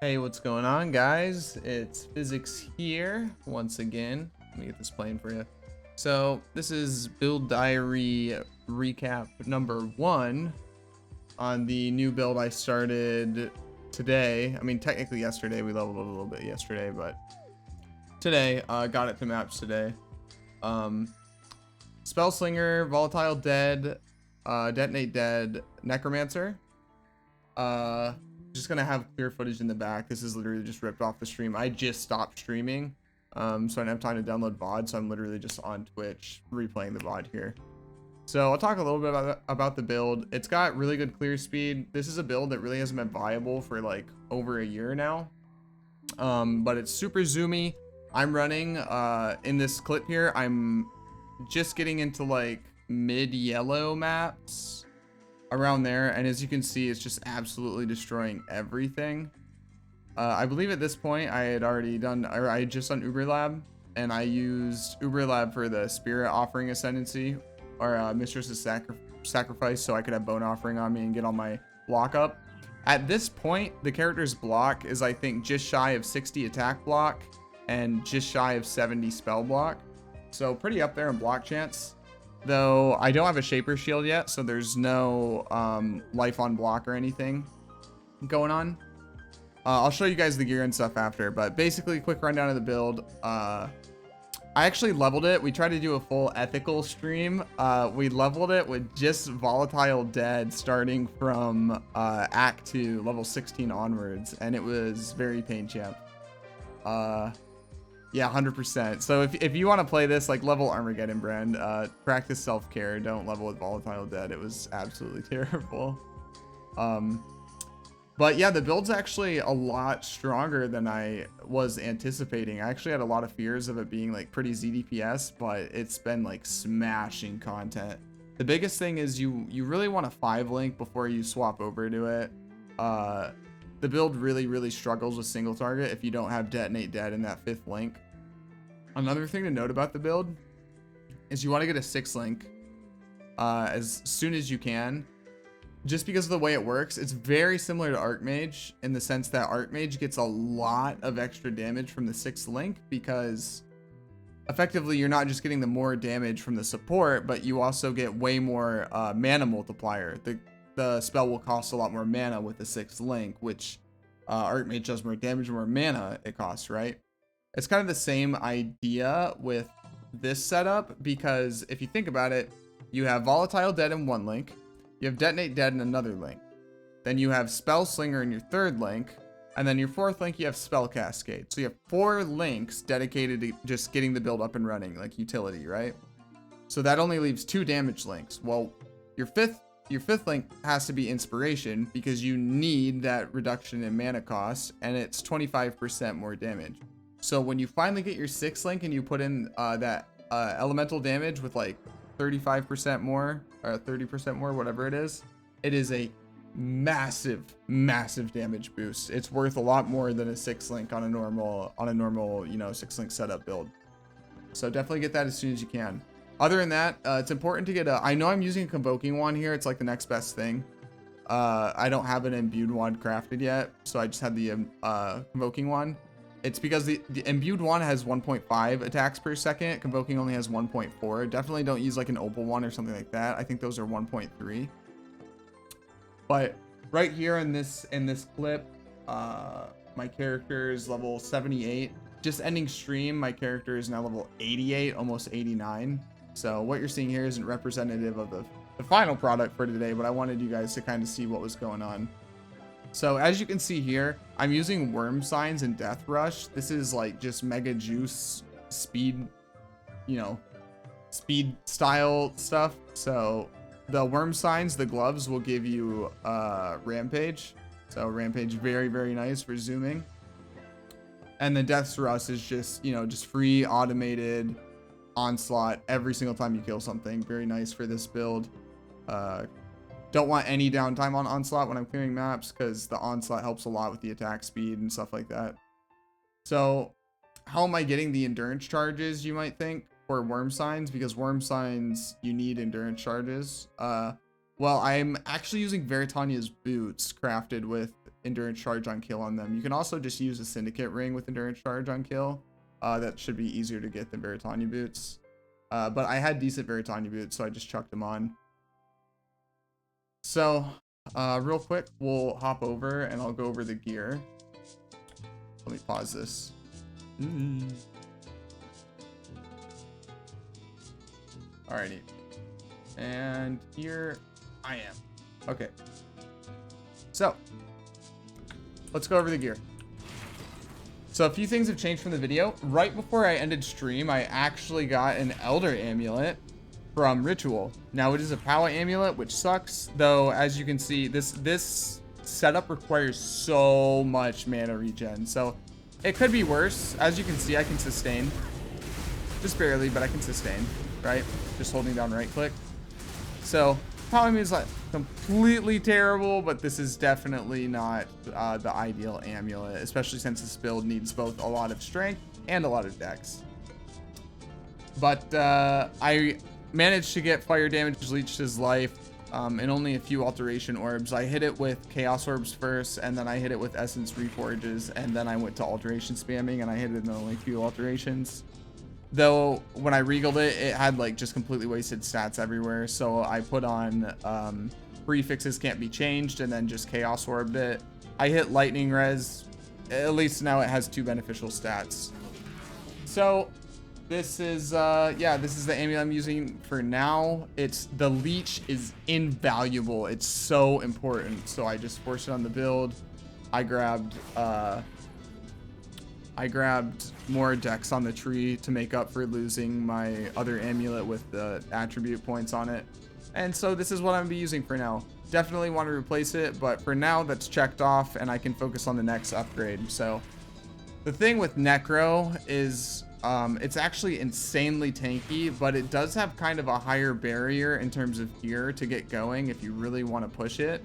Hey, what's going on, guys? It's Physics here once again. Let me get this playing for you. So this is build diary recap number 1 on the new build I started today. I mean, technically yesterday. We leveled it a little bit yesterday, but today got it to maps today. Spellslinger, Volatile dead, Detonate dead, Necromancer. Just gonna have clear footage in the back. This is literally just ripped off the stream. I just stopped streaming, so I didn't have time to download VOD, so I'm literally just on Twitch replaying the VOD here. So I'll talk a little bit about the build. It's got really good clear speed. This is a build that really hasn't been viable for like over a year now, but it's super zoomy. I'm running in this clip here, I'm just getting into like mid yellow maps around there, and as you can see, it's just absolutely destroying everything. I believe at this point I had already done, or I had just done Uber Lab, and I used Uber Lab for the Spirit Offering Ascendancy, or Mistress's Sacrifice, so I could have Bone Offering on me and get all my block up. At this point, the character's block is, I think, just shy of 60 attack block and just shy of 70 spell block, so pretty up there in block chance. Though I don't have a Shaper Shield yet, so there's no life on block or anything going on. I'll show you guys the gear and stuff after, but basically, quick rundown of the build. I actually leveled it. We tried to do a full ethical stream. We leveled it with just Volatile dead, starting from Act 2, level 16 onwards, and it was very pain champ. Yeah, 100%. So if you want to play this, like, level Armageddon Brand, practice self-care. Don't level with Volatile dead. It was absolutely terrible. But yeah, the build's actually a lot stronger than I was anticipating. I actually had a lot of fears of it being like pretty ZDPS, but it's been like smashing content. The biggest thing is you really want a 5-link before you swap over to it. The build really struggles with single target if you don't have Detonate dead in that 5th link. Another thing to note about the build is you want to get a 6th link as soon as you can. Just because of the way it works, it's very similar to Archmage in the sense that Archmage gets a lot of extra damage from the 6th link, because effectively you're not just getting the more damage from the support, but you also get way more mana multiplier. The spell will cost a lot more mana with the 6th link, which Archmage does more damage, more mana it costs, right? It's kind of the same idea with this setup, because if you think about it, you have Volatile dead in 1 link, you have Detonate dead in another link, then you have Spellslinger in your 3rd link, and then your 4th link you have Spell Cascade. So you have 4 links dedicated to just getting the build up and running, like utility, right? So that only leaves 2 damage links. Well, your fifth link has to be Inspiration, because you need that reduction in mana cost, and it's 25% more damage. So when you finally get your 6th link and you put in that elemental damage with like 35% more or 30% more, whatever it is a massive damage boost. It's worth a lot more than a 6th link on a normal, you know, 6-link setup build. So definitely get that as soon as you can. Other than that, it's important to get I know I'm using a Convoking Wand here. It's like the next best thing. I don't have an Imbued Wand crafted yet, so I just had the Convoking Wand. It's because the Imbued Wand has 1.5 attacks per second. Convoking only has 1.4. Definitely don't use like an Opal Wand or something like that. I think those are 1.3. But right here in this clip, my character is level 78. Just ending stream, my character is now level 88, almost 89. So what you're seeing here isn't representative of the final product for today, but I wanted you guys to kind of see what was going on. So as you can see here, I'm using Worm Signs and Death Rush. This is like just mega juice speed, you know, speed style stuff. So the Worm Signs, the gloves will give you Rampage. So Rampage, very nice for zooming. And the Death Rush is just, you know, just free automated onslaught every single time you kill something. Very nice for this build. Don't want any downtime on Onslaught when I'm clearing maps, because the Onslaught helps a lot with the attack speed and stuff like that. So how am I getting the endurance charges, you might think, for Worm Signs? Because Worm Signs, you need endurance charges. Well, I'm actually using Veritania's boots crafted with endurance charge on kill on them. You can also just use a syndicate ring with endurance charge on kill. That should be easier to get than Veritania boots. But I had decent Veritania boots, so I just chucked them on. So real quick, we'll hop over and I'll go over the gear. Let me pause this. Alrighty. And here I am. Okay. So, let's go over the gear. So a few things have changed from the video. Right before I ended stream, I actually got an Elder Amulet from Ritual. Now it is a PoE amulet, which sucks, though. As you can see, this setup requires so much mana regen, so it could be worse. As you can see, I can sustain, just barely, but I can sustain, right? Just holding down right click. So PoE is like completely terrible, but this is definitely not the ideal amulet, especially since this build needs both a lot of strength and a lot of dex. But I managed to get fire damage leeched his life in only a few alteration orbs. I hit it with chaos orbs first, and then I hit it with essence reforges, and then I went to alteration spamming, and I hit it in only a few alterations. Though when I regaled it, it had like just completely wasted stats everywhere. So I put on prefixes can't be changed, and then just chaos orbed it. I hit lightning res. At least now it has 2 beneficial stats. So this is this is the amulet I'm using for now. The leech is invaluable. It's so important. So I just forced it on the build. I grabbed more dex on the tree to make up for losing my other amulet with the attribute points on it. And so this is what I'm gonna be using for now. Definitely want to replace it, but for now that's checked off and I can focus on the next upgrade. So the thing with Necro is it's actually insanely tanky, but it does have kind of a higher barrier in terms of gear to get going if you really want to push it.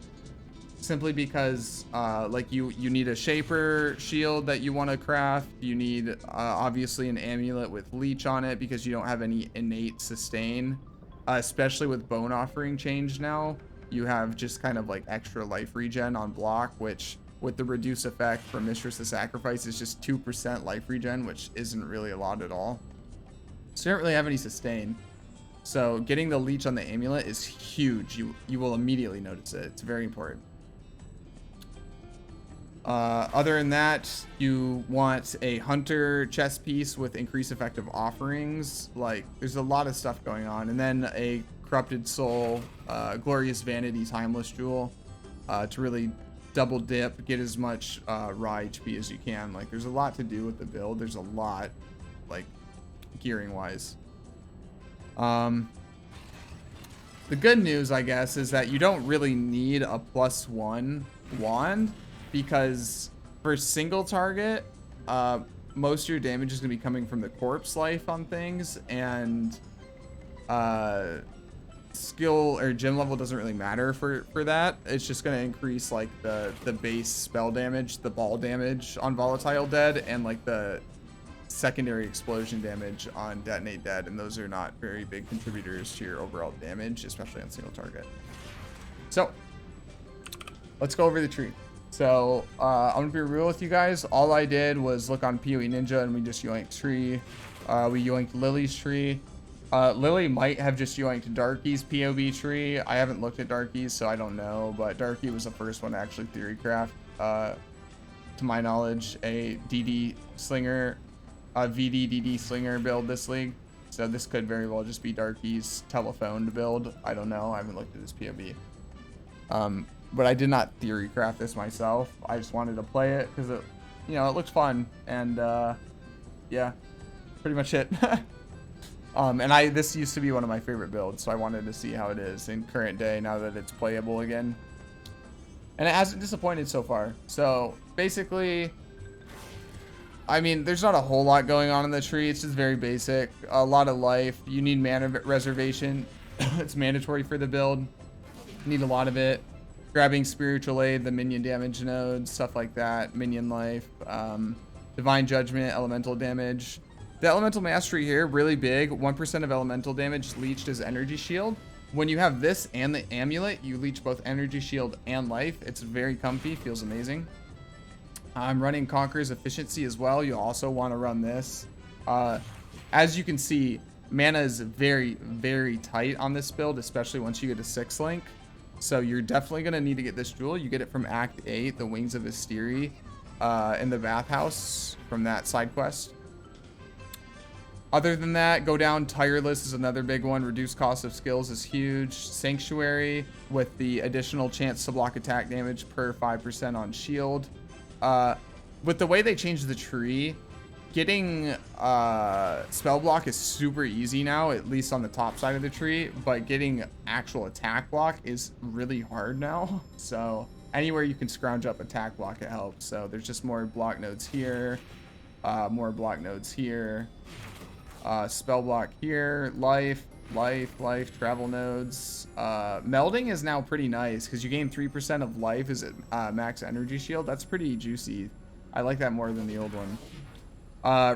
Simply because like you need a shaper shield that you want to craft. You need obviously an amulet with leech on it because you don't have any innate sustain, especially with bone offering change. Now you have just kind of like extra life regen on block, which with the reduce effect from Mistress of Sacrifice is just 2% life regen, which isn't really a lot at all. So you don't really have any sustain. So getting the leech on the amulet is huge. You will immediately notice it. It's very important. Other than that, you want a hunter chest piece with increased effective offerings. Like there's a lot of stuff going on. And then a corrupted soul, glorious vanity timeless jewel, to really double dip, get as much raw HP as you can. Like there's a lot to do with the build. There's a lot like gearing wise. The good news, I guess, is that you don't really need a +1 wand, because for single target, most of your damage is going to be coming from the corpse life on things, and skill or gem level doesn't really matter for that. It's just going to increase like the base spell damage, the ball damage on Volatile dead, and like the secondary explosion damage on Detonate dead, and those are not very big contributors to your overall damage, especially on single target. So let's go over the tree. So I'm gonna be real with you guys. All I did was look on PoE Ninja and we just yoinked tree. We yoinked Lily's tree. Lily might have just yoinked Darky's POB tree. I haven't looked at Darky's, so I don't know, but Darky was the first one to actually theory craft, to my knowledge, a DD slinger, a VD DD slinger build this league. So this could very well just be Darky's telephoned build. I don't know. I haven't looked at his POB. But I did not theory craft this myself. I just wanted to play it because it, you know, it looks fun, and yeah, pretty much it. And this used to be one of my favorite builds, so I wanted to see how it is in current day now that it's playable again. And it hasn't disappointed so far. So basically, I mean, there's not a whole lot going on in the tree. It's just very basic. A lot of life. You need mana reservation. It's mandatory for the build. You need a lot of it. Grabbing spiritual aid, the minion damage nodes, stuff like that. Minion life, divine judgment, elemental damage. The elemental mastery here, really big. 1% of elemental damage leeched as energy shield. when you have this and the amulet, you leech both energy, shield, and life. It's very comfy, feels amazing. I'm running Conqueror's Efficiency as well. You'll also want to run this. As you can see, mana is very, very tight on this build, especially once you get a 6-link. So you're definitely going to need to get this jewel. You get it from Act 8, the Wings of Asteri, in the bathhouse from that side quest. Other than that, go down. Tireless is another big one. Reduced cost of skills is huge. Sanctuary with the additional chance to block attack damage per 5% on shield. With the way they changed the tree, getting spell block is super easy now, at least on the top side of the tree, but getting actual attack block is really hard now. So anywhere you can scrounge up attack block, it helps. So there's just more block nodes here, more block nodes here, spell block here, life, travel nodes. Melding is now pretty nice because you gain 3% of life as max energy shield. That's pretty juicy. I like that more than the old one.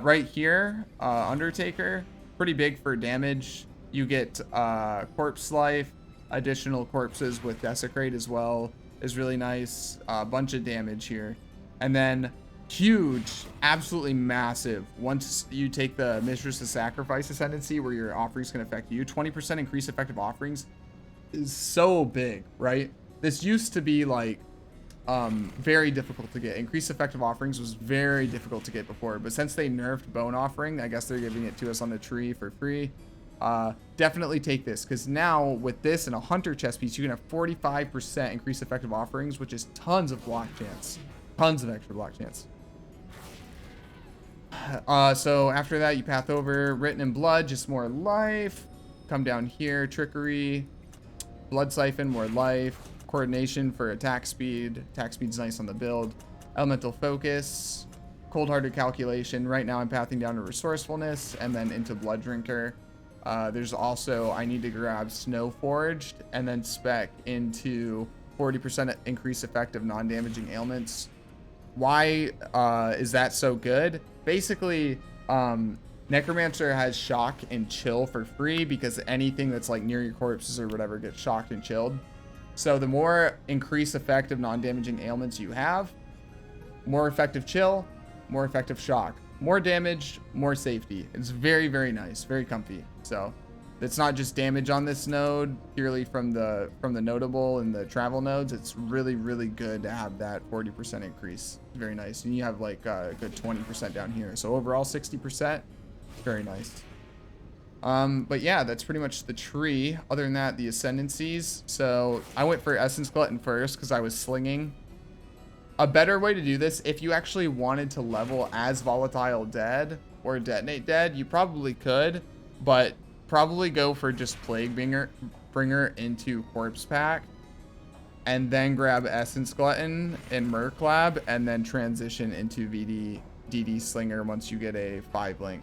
Right here, Undertaker, pretty big for damage. You get corpse life, additional corpses with Desecrate as well is really nice. A bunch of damage here. And then huge, absolutely massive, once you take the Mistress of Sacrifice Ascendancy where your offerings can affect you, 20% increase effective offerings is so big, right? This used to be like very difficult to get. Increased effective offerings was very difficult to get before, but since they nerfed bone offering, I guess they're giving it to us on the tree for free. Definitely take this, because now with this and a hunter chest piece, you can have 45% increased effective offerings, which is tons of block chance, tons of extra block chance. So after that, you path over Written in Blood, just more life. Come down here, Trickery, Blood Siphon, more life. Coordination for attack speed. Attack speed's nice on the build. Elemental Focus, Cold-Hearted Calculation. Right now I'm pathing down to Resourcefulness and then into Blood Drinker. There's also, I need to grab Snow Forged and then spec into 40% increased effect of non-damaging ailments. Why is that so good? Basically, Necromancer has shock and chill for free because anything that's like near your corpses or whatever gets shocked and chilled. So the more increased effect of non-damaging ailments you have, more effective chill, more effective shock, more damage, more safety. It's very, very nice, very comfy. So it's not just damage on this node purely from the notable and the travel nodes. It's really, really good to have that 40% increase. Very nice. And you have like a good 20% down here. So overall 60%, very nice. But yeah, that's pretty much the tree. Other than that, the Ascendancies. So I went for Essence Glutton first because I was slinging. A better way to do this, if you actually wanted to level as Volatile dead or Detonate dead, you probably could, but probably go for just Plague Bringer into Corpse Pack and then grab Essence Glutton in Merc Lab and then transition into DD Slinger once you get a 5-link.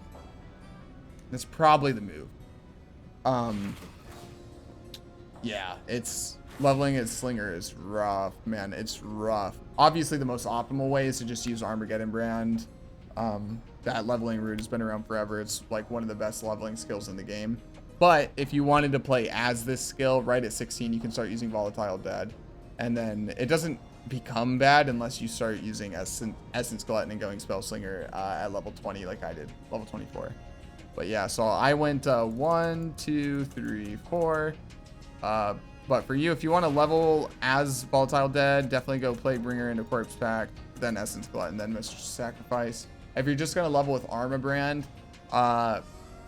That's probably the move. Yeah, it's leveling as Slinger is rough, man. It's rough. Obviously, the most optimal way is to just use Armageddon Brand. That leveling route has been around forever. It's like one of the best leveling skills in the game. But if you wanted to play as this skill, right at 16, you can start using Volatile Dead. And then it doesn't become bad unless you start using Essence Glutton and going Spellslinger at level 20 like I did, level 24. But yeah, so I went 1, 2, 3, 4. But for you, if you want to level as Volatile Dead, definitely go Plague Bringer into Corpse Pack, then Essence Glutton, then Mistress Sacrifice. If you're just going to level with Armor Brand,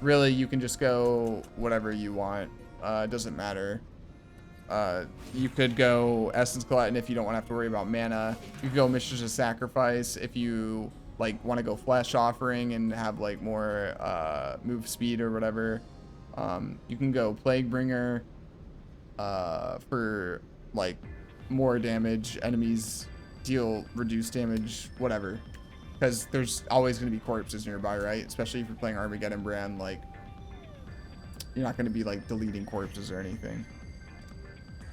really you can just go whatever you want. It doesn't matter. You could go Essence Glutton if you don't want to have to worry about mana. You could go Mistress of Sacrifice if you like want to go Flesh Offering and have like more move speed or whatever. You can go Plague Bringer for like more damage. Enemies deal reduced damage, whatever, because there's always going to be corpses nearby, right? Especially if you're playing Armageddon Brand, like you're not going to be like deleting corpses or anything.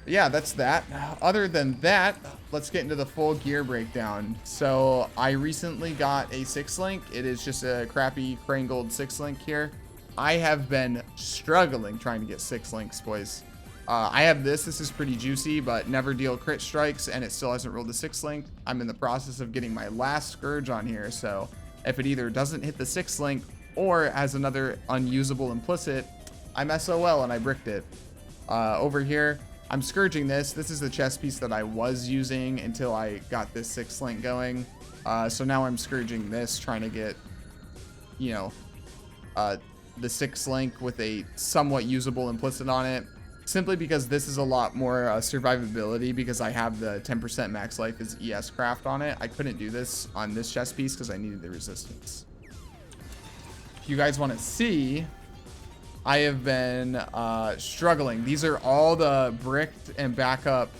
But yeah, that's that. Other than that, let's get into the full gear breakdown. So I recently got a 6-link. It is just a crappy Crane Gold 6-link here. I have been struggling trying to get 6 links, boys. I have this. This is pretty juicy, but never deal crit strikes, and it still hasn't rolled the 6 link. I'm in the process of getting my last Scourge on here, so if it either doesn't hit the 6 link or has another unusable implicit, I'm SOL and I bricked it. Over here, I'm Scourging this. This is the chess piece that I was using until I got this 6 link going. So now I'm Scourging this, trying to get, you know, the 6 link with a somewhat usable implicit on it. Simply because this is a lot more survivability, because I have the 10% max life as ES craft on it. I couldn't do this on this chest piece because I needed the resistance. If you guys want to see, I have been struggling. These are all the bricked and backup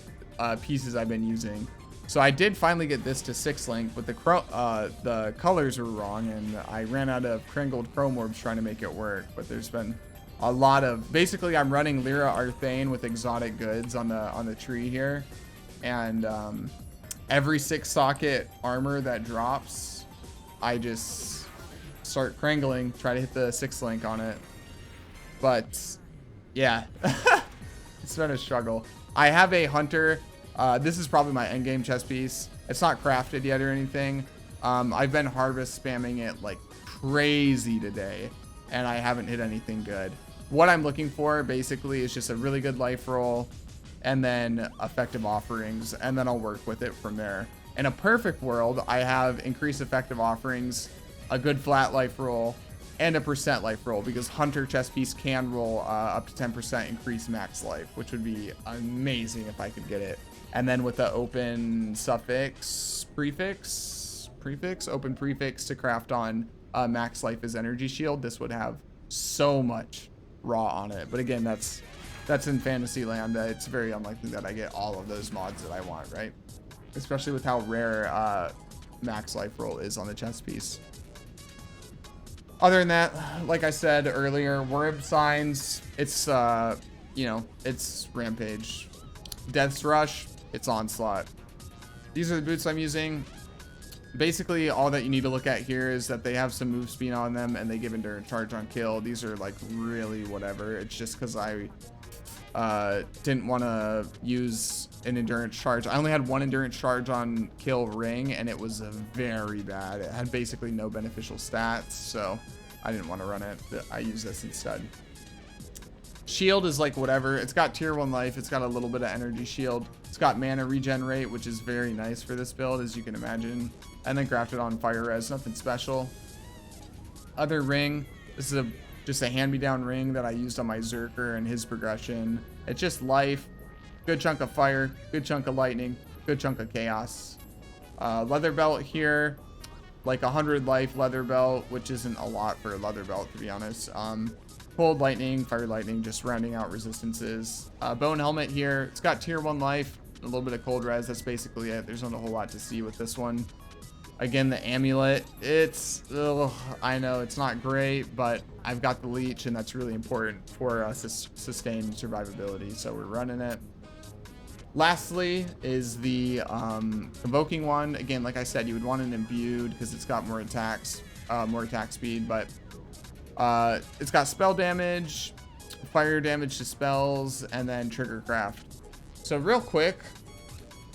pieces I've been using. So I did finally get this to 6 link, but the colors were wrong, and I ran out of crinkled chrome orbs trying to make it work. But there's been a lot of, basically I'm running Lyra Arthane with exotic goods on the tree here, and every 6 socket armor that drops, I just start crangling, try to hit the 6 link on it. But yeah, it's been a struggle. I have a hunter. This is probably my endgame chess piece. It's not crafted yet or anything. I've been harvest spamming it like crazy today, and I haven't hit anything good. What I'm looking for basically is just a really good life roll and then effective offerings, and then I'll work with it from there. In a perfect world, I have increased effective offerings, a good flat life roll, and a percent life roll, because hunter chest piece can roll up to 10% increased max life, which would be amazing if I could get it. And then with the open open prefix to craft on max life as energy shield, this would have so much raw on it. But again, that's in fantasy land. It's very unlikely that I get all of those mods that I want, right? Especially with how rare max life roll is on the chest piece. Other than that, like I said earlier, Word Signs, it's you know, it's Rampage. Death's Rush, it's Onslaught. These are the boots I'm using. Basically, all that you need to look at here is that they have some move speed on them, and they give endurance charge on kill. These are like really whatever. It's just because I didn't want to use an endurance charge. I only had 1 endurance charge on kill ring, and it was very bad. It had basically no beneficial stats, so I didn't want to run it. I use this instead. Shield is like whatever. It's got tier 1 life. It's got a little bit of energy shield. It's got mana regen rate, which is very nice for this build, as you can imagine. And then crafted on fire res, nothing special. Other ring, this is just a hand-me-down ring that I used on my Zerker and his progression. It's just life, good chunk of fire, good chunk of lightning, good chunk of chaos. Leather belt here, like 100 life leather belt, which isn't a lot for a leather belt, to be honest. Cold lightning, fire lightning, just rounding out resistances. Bone helmet here, it's got tier 1 life, a little bit of cold res. That's basically it. There's not a whole lot to see with this one. Again, the amulet, it's, I know it's not great, but I've got the leech, and that's really important for sustained survivability, so we're running it. Lastly is the convoking one. Again, like I said, you would want an imbued because it's got more attacks, more attack speed, but it's got spell damage, fire damage to spells, and then trigger craft. So real quick,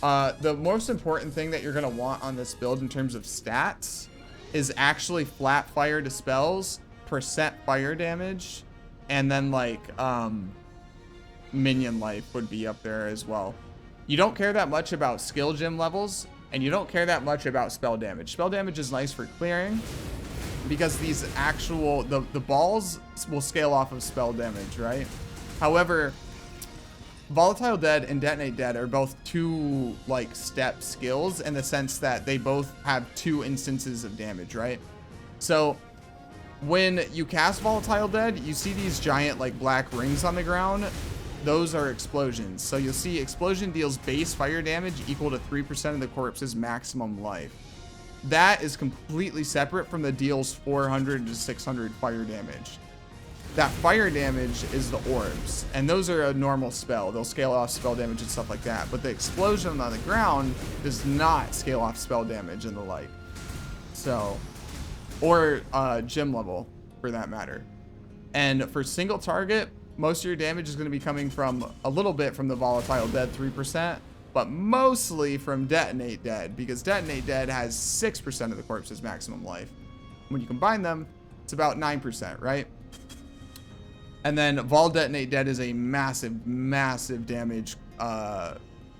the most important thing that you're going to want on this build in terms of stats is actually flat fire to spells, percent fire damage, and then like minion life would be up there as well. You don't care that much about skill gem levels, and you don't care that much about spell damage. Spell damage is nice for clearing, because these actual, the balls will scale off of spell damage, right? However, Volatile Dead and Detonate Dead are both 2 like step skills, in the sense that they both have 2 instances of damage, right? So when you cast Volatile Dead, you see these giant like black rings on the ground. Those are explosions. So you'll see explosion deals base fire damage equal to 3% of the corpse's maximum life. That is completely separate from the deals 400 to 600 fire damage. That fire damage is the orbs, and those are a normal spell. They'll scale off spell damage and stuff like that. But the explosion on the ground does not scale off spell damage and the like. So, or gem level for that matter. And for single target, most of your damage is going to be coming from a little bit from the Volatile Dead 3%, but mostly from Detonate Dead, because Detonate Dead has 6% of the corpse's maximum life. When you combine them, it's about 9%, right? And then Vol Detonate Dead is a massive, massive damage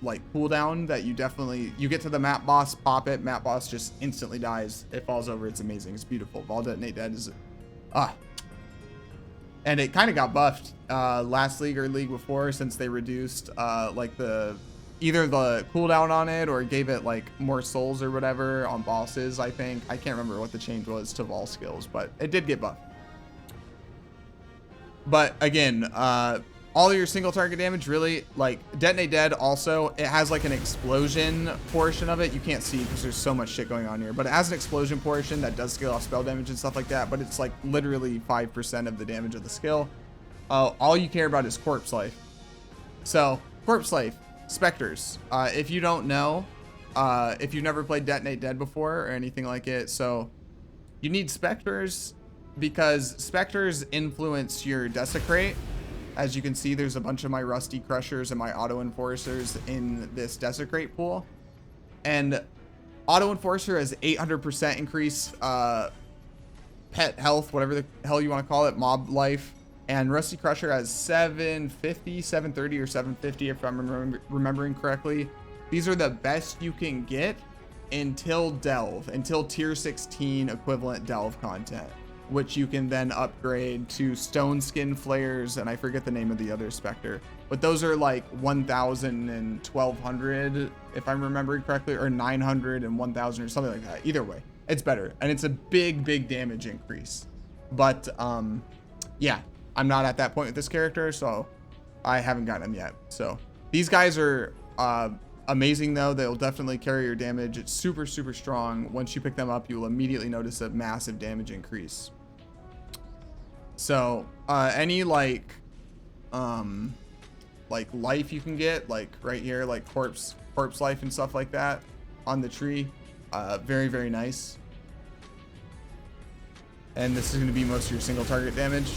like cooldown that you get to the map boss, pop it, map boss just instantly dies. It falls over. It's amazing. It's beautiful. Vol Detonate Dead is and it kind of got buffed last league or league before, since they reduced like either the cooldown on it or gave it like more souls or whatever on bosses. I think I can't remember what the change was to Vol skills, but it did get buffed. But again, all of your single target damage, really, like Detonate Dead also, it has like an explosion portion of it. You can't see because there's so much shit going on here, but it has an explosion portion that does scale off spell damage and stuff like that, but it's like literally 5% of the damage of the skill. All you care about is corpse life. So corpse life, Spectres. If you don't know, if you've never played Detonate Dead before or anything like it, so you need Spectres because Spectres influence your Desecrate. As you can see, there's a bunch of my Rusty Crushers and my Auto Enforcers in this Desecrate pool. And Auto Enforcer has 800% increase pet health, whatever the hell you want to call it, mob life. And Rusty Crusher has 750, 730, or 750 if I'm remembering correctly. These are the best you can get until Delve, until tier 16 equivalent Delve content, which you can then upgrade to Stone Skin Flares, and I forget the name of the other Spectre. But those are like 1,000 and 1,200, if I'm remembering correctly, or 900 and 1,000 or something like that. Either way, it's better, and it's a big, big damage increase. But yeah, I'm not at that point with this character, so I haven't gotten him yet. So these guys are amazing though. They'll definitely carry your damage. It's super, super strong. Once you pick them up, you will immediately notice a massive damage increase. So any like life you can get, like right here, like corpse life and stuff like that on the tree, very, very nice. And this is going to be most of your single target damage,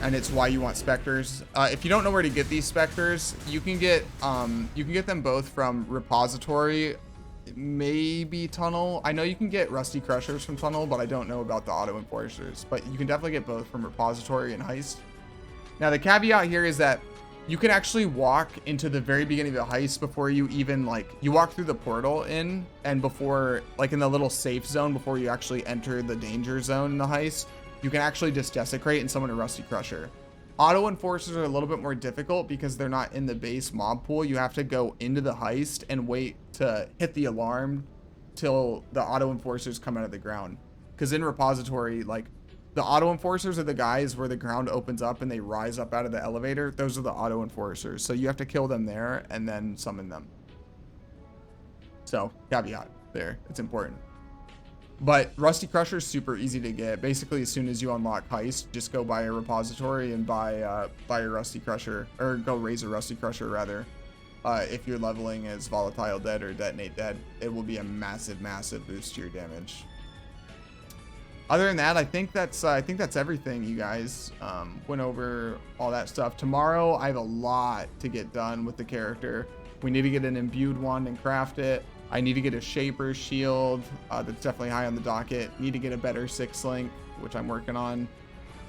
and it's why you want Spectres. If you don't know where to get these Spectres, you can get them both from Repository, maybe Tunnel. I know you can get Rusty Crushers from Tunnel, but I don't know about the Auto Enforcers. But you can definitely get both from Repository and Heist. Now the caveat here is that you can actually walk into the very beginning of the heist before you even you walk through the portal in, and before, like in the little safe zone before you actually enter the danger zone in the heist, you can actually just Desecrate and summon a Rusty Crusher. Auto Enforcers are a little bit more difficult because they're not in the base mob pool. You have to go into the heist and wait to hit the alarm till the Auto Enforcers come out of the ground. Because in Repository, like, the Auto Enforcers are the guys where the ground opens up and they rise up out of the elevator. Those are the Auto Enforcers. So you have to kill them there and then summon them. So, caveat there. It's important. But Rusty Crusher is super easy to get. Basically, as soon as you unlock Heist, just go buy a Repository and buy a Rusty Crusher. Or go raise a Rusty Crusher, rather. If you're leveling as Volatile Dead or Detonate Dead, it will be a massive, massive boost to your damage. Other than that, I think that's everything, you guys. Went over all that stuff. Tomorrow, I have a lot to get done with the character. We need to get an imbued wand and craft it. I need to get a Shaper shield. That's definitely high on the docket. Need to get a better 6-link, which I'm working on.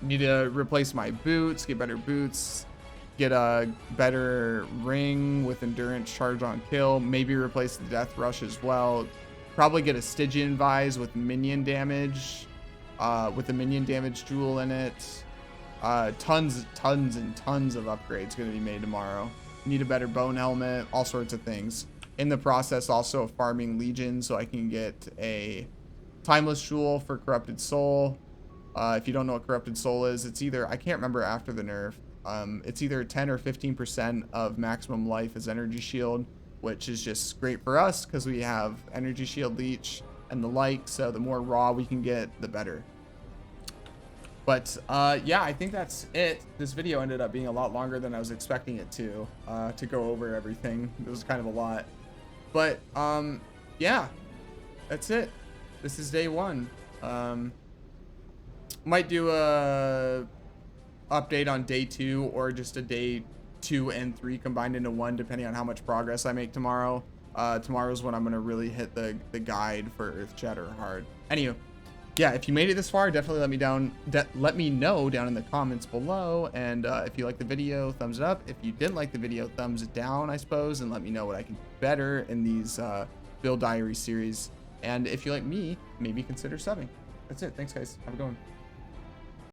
Need to replace my boots, get better boots. Get a better ring with endurance charge on kill. Maybe replace the death rush as well. Probably get a Stygian Vise with minion damage. With the minion damage jewel in it. Tons and tons of upgrades going to be made tomorrow. Need a better bone helmet, all sorts of things. In the process also of farming Legion, so I can get a Timeless Jewel for Corrupted Soul. If you don't know what Corrupted Soul is, it's either, I can't remember after the nerf, it's either 10 or 15% of maximum life as energy shield, which is just great for us because we have energy shield leech and the like, so the more raw we can get, the better. But yeah, I think that's it. This video ended up being a lot longer than I was expecting it to go over everything. It was kind of a lot, but yeah, that's it. This is day one. Might do a update on day 2 or just a day 2 and 3 combined into one, depending on how much progress I make tomorrow. Tomorrow's when I'm gonna really hit the guide for Earth Shatter hard. Anyway, yeah, if you made it this far, definitely let me know down in the comments below. And if you like the video, thumbs it up. If you didn't like the video, thumbs it down, I suppose, and let me know what I can do better in these build diary series. And if you like me, maybe consider subbing. That's it. Thanks, guys. Have a good one.